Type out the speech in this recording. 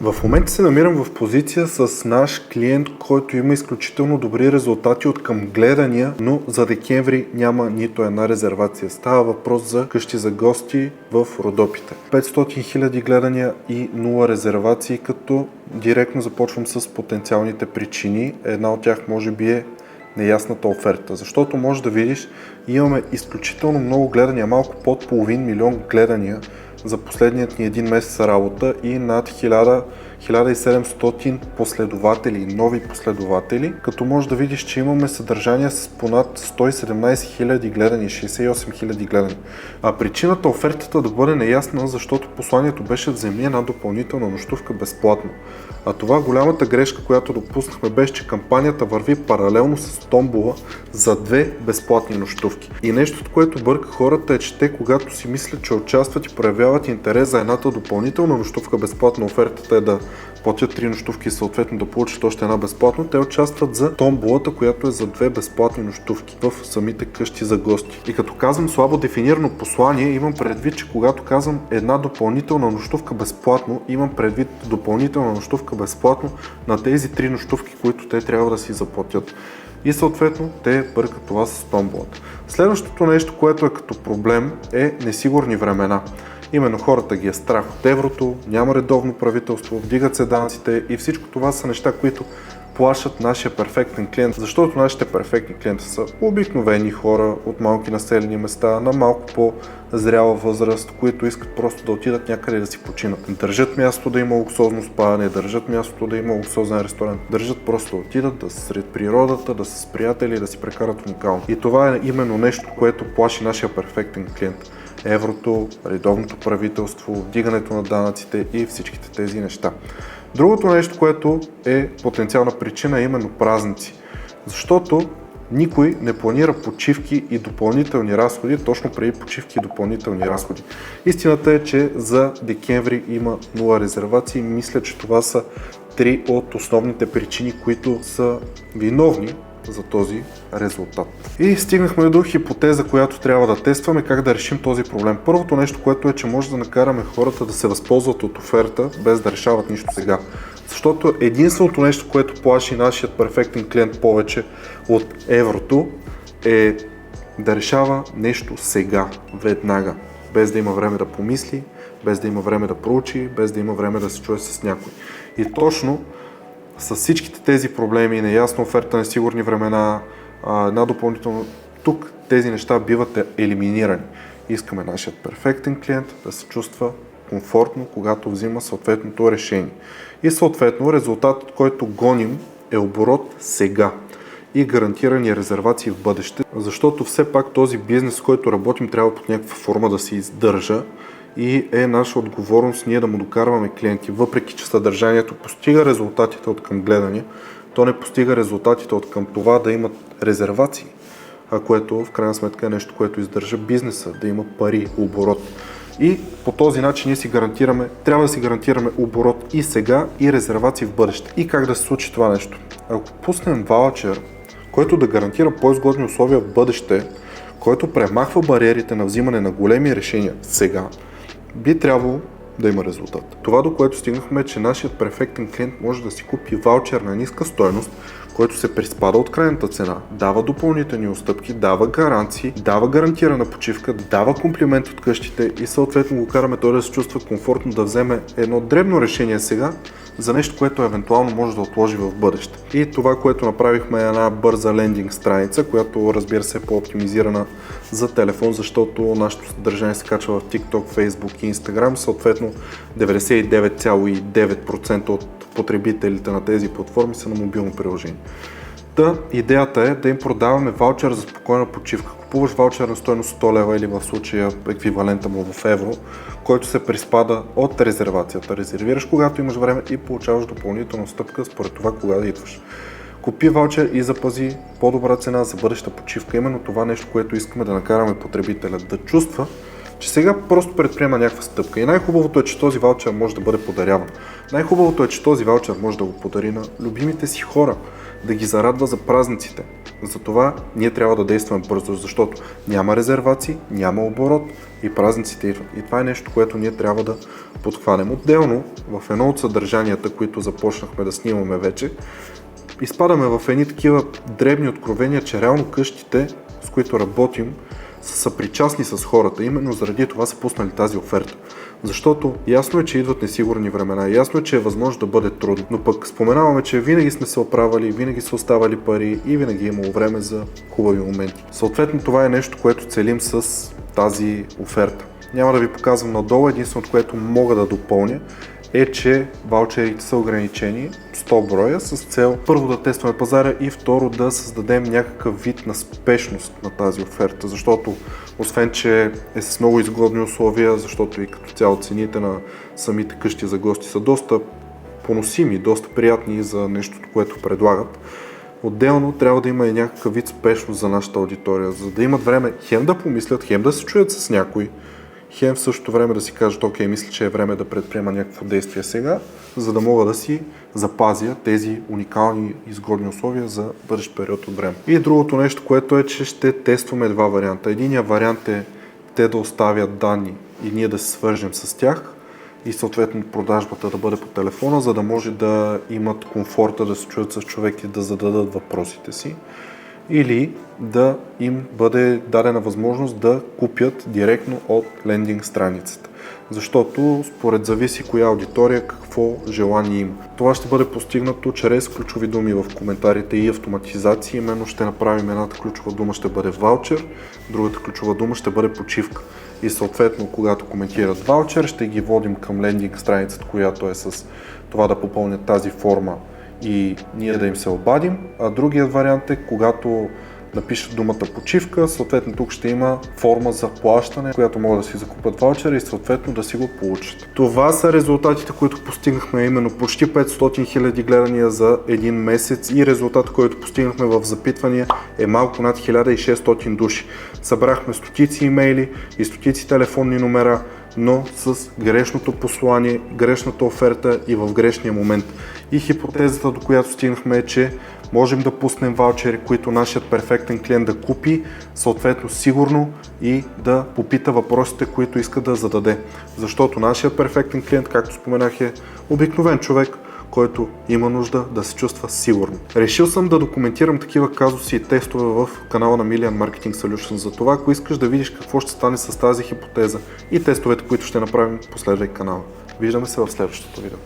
В момента се намирам в позиция с наш клиент, който има изключително добри резултати от към гледания, но за декември няма нито една резервация. Става въпрос за къщи за гости в Родопите. 500 000 гледания и 0 резервации, като директно започвам с потенциалните причини. Една от тях може би е неясната оферта, защото може да видиш, имаме изключително много гледания, малко под половин милион гледания за последният ни един месец работа и над 1700 последователи, нови последователи, като може да видиш, че имаме съдържание с понад 117 000 гледания, 68 000 гледания. А причината офертата да бъде неясна, защото посланието беше вземи една допълнителна нощувка безплатно. А това голямата грешка, която допуснахме, беше, че кампанията върви паралелно с томбола за 2 безплатни нощувки. И нещото, което бърка хората е, че те, когато си мислят, че участват и проявяват интерес за едната допълнителна нощувка безплатна, офертата е да платят 3 нощувки и съответно да получат още една безплатно, те участват за томболата, която е за 2 безплатни нощувки в самите къщи за гости. И като казвам слабо дефинирано послание, имам предвид, че когато казвам една допълнителна нощувка безплатно, имам предвид допълнителна нощувка безплатно на тези 3 нощувки, които те трябва да си заплатят. И съответно те бъркат това с томболата. Следващото нещо, което е като проблем, е несигурни времена. Именно хората ги е страх от еврото, няма редовно правителство, вдигат се данъците и всичко това са неща, които плашат нашия перфектен клиент, защото нашите перфектни клиенти са обикновени хора от малки населени места, на малко по-зряла възраст, които искат просто да отидат някъде да си починат. Държат място да има луксозно спане, държат мястото да има луксозен ресторант, държат просто да отидат да са сред природата, да са с приятели, да си прекарат уникално. И това е именно нещо, което плаши нашия перфектен клиент. Еврото, редовното правителство, вдигането на данъците и всичките тези неща. Другото нещо, което е потенциална причина, е именно празници. Защото никой не планира почивки и допълнителни разходи, точно преди почивки и допълнителни разходи. Истината е, че за декември има 0 резервации. Мисля, че това са 3 от основните причини, които са виновни за този резултат. И стигнахме до хипотеза, която трябва да тестваме, как да решим този проблем. Първото нещо, което е, че може да накараме хората да се възползват от оферта, без да решават нищо сега. Защото единственото нещо, което плаши нашият перфектен клиент повече от еврото, е да решава нещо сега, веднага, без да има време да помисли, без да има време да проучи, без да има време да се чуе с някой. И точно с всичките тези проблеми, неясна оферта, несигурни времена, една допълнително, тук тези неща биват елиминирани. Искаме нашият перфектен клиент да се чувства комфортно, когато взима съответното решение. И съответно резултатът, който гоним, е оборот сега и гарантирани резервации в бъдеще, защото все пак този бизнес, с който работим, трябва под някаква форма да се издържа и е наша отговорност ние да му докарваме клиенти. Въпреки че съдържанието постига резултатите от към гледания, то не постига резултатите от към това да имат резервации, а което в крайна сметка е нещо, което издържа бизнеса, да има пари, оборот. И по този начин ние трябва да си гарантираме оборот и сега, и резервации в бъдеще. И как да се случи това нещо? Ако пуснем ваучер, който да гарантира по-изгодни условия в бъдеще, който премахва бариерите на взимане на големи решения сега, би трябвало да има резултат. Това, до което стигнахме, е, че нашият перфектен клиент може да си купи ваучер на ниска стойност, който се приспада от крайната цена, дава допълнителни отстъпки, дава гаранции, дава гарантирана почивка, дава комплимент от къщите и съответно го караме той да се чувства комфортно да вземе едно дребно решение сега за нещо, което евентуално може да отложи в бъдеще. И това, което направихме, е една бърза лендинг страница, която разбира се е по-оптимизирана за телефон, защото нашето съдържание се качва в TikTok, Facebook и Instagram. Съответно 99,9% от потребителите на тези платформи са на мобилно приложение. Идеята е да им продаваме ваучер за спокойна почивка. Купуваш ваучер на стойност 100 лева или в случая еквивалента му в евро, който се приспада от резервацията. Резервираш когато имаш време и получаваш допълнителна стъпка според това кога да идваш. Купи ваучер и запази по-добра цена за бъдеща почивка. Именно това нещо, което искаме да накараме потребителя да чувства, че сега просто предприема някаква стъпка. И най-хубавото е, че този ваучер може да бъде подаряван. Най-хубавото е, че този ваучер може да го подари на любимите си хора, да ги зарадва за празниците. Затова ние трябва да действаме бързо, защото няма резервации, няма оборот и празниците идват. И това е нещо, което ние трябва да подхванем. Отделно, в едно от съдържанията, които започнахме да снимаме вече, изпадаме в едни такива дребни откровения, че реално къщите, с които работим, са съпричастни с хората. Именно заради това са пуснали тази оферта. Защото ясно е, че идват несигурни времена, ясно е, че е възможно да бъде трудно, но пък споменаваме, че винаги сме се оправили, винаги са оставали пари и винаги е имало време за хубави моменти. Съответно, това е нещо, което целим с тази оферта. Няма да ви показвам надолу, единственото, което мога да допълня е, че ваучерите са ограничени 100 броя с цел първо да тестваме пазара и второ да създадем някакъв вид на спешност на тази оферта, защото освен, че е с много изгодни условия, защото и като цяло цените на самите къщи за гости са доста поносими, доста приятни за нещото, което предлагат. Отделно трябва да има и някакъв вид спешност за нашата аудитория, за да имат време хем да помислят, хем да се чуят с някой, хем в същото време да си кажат, окей, мисля, че е време да предприема някакво действие сега, за да мога да си запазя тези уникални изгодни условия за бъдещ период от време. И другото нещо, което е, че ще тестваме два варианта. Единият вариант е те да оставят данни и ние да се свържем с тях и съответно продажбата да бъде по телефона, за да може да имат комфорта да се чуят с човек и да зададат въпросите си. Или да им бъде дадена възможност да купят директно от лендинг страницата. Защото според зависи коя аудитория, какво желание има. Това ще бъде постигнато чрез ключови думи в коментарите и автоматизации. Именно ще направим едната ключова дума ще бъде ваучер, другата ключова дума ще бъде почивка. И съответно, когато коментират ваучер, ще ги водим към лендинг страницата, която е с това да попълнят тази форма и ние да им се обадим, а другият вариант е, когато напишат думата почивка, съответно тук ще има форма за плащане, която могат да си закупят ваучера и съответно да си го получат. Това са резултатите, които постигнахме, именно почти 500 000 гледания за един месец и резултат, който постигнахме в запитвания е малко над 1600 души. Събрахме стотици имейли и стотици телефонни номера, но с грешното послание, грешната оферта и в грешния момент. И хипотезата, до която стигнахме е, че можем да пуснем ваучери, които нашият перфектен клиент да купи, съответно сигурно и да попита въпросите, които иска да зададе. Защото нашият перфектен клиент, както споменах, е обикновен човек, който има нужда да се чувства сигурно. Решил съм да документирам такива казуси и тестове в канала на Million Marketing Solutions. Затова, ако искаш да видиш какво ще стане с тази хипотеза и тестовете, които ще направим, последвай канала. Виждаме се в следващото видео.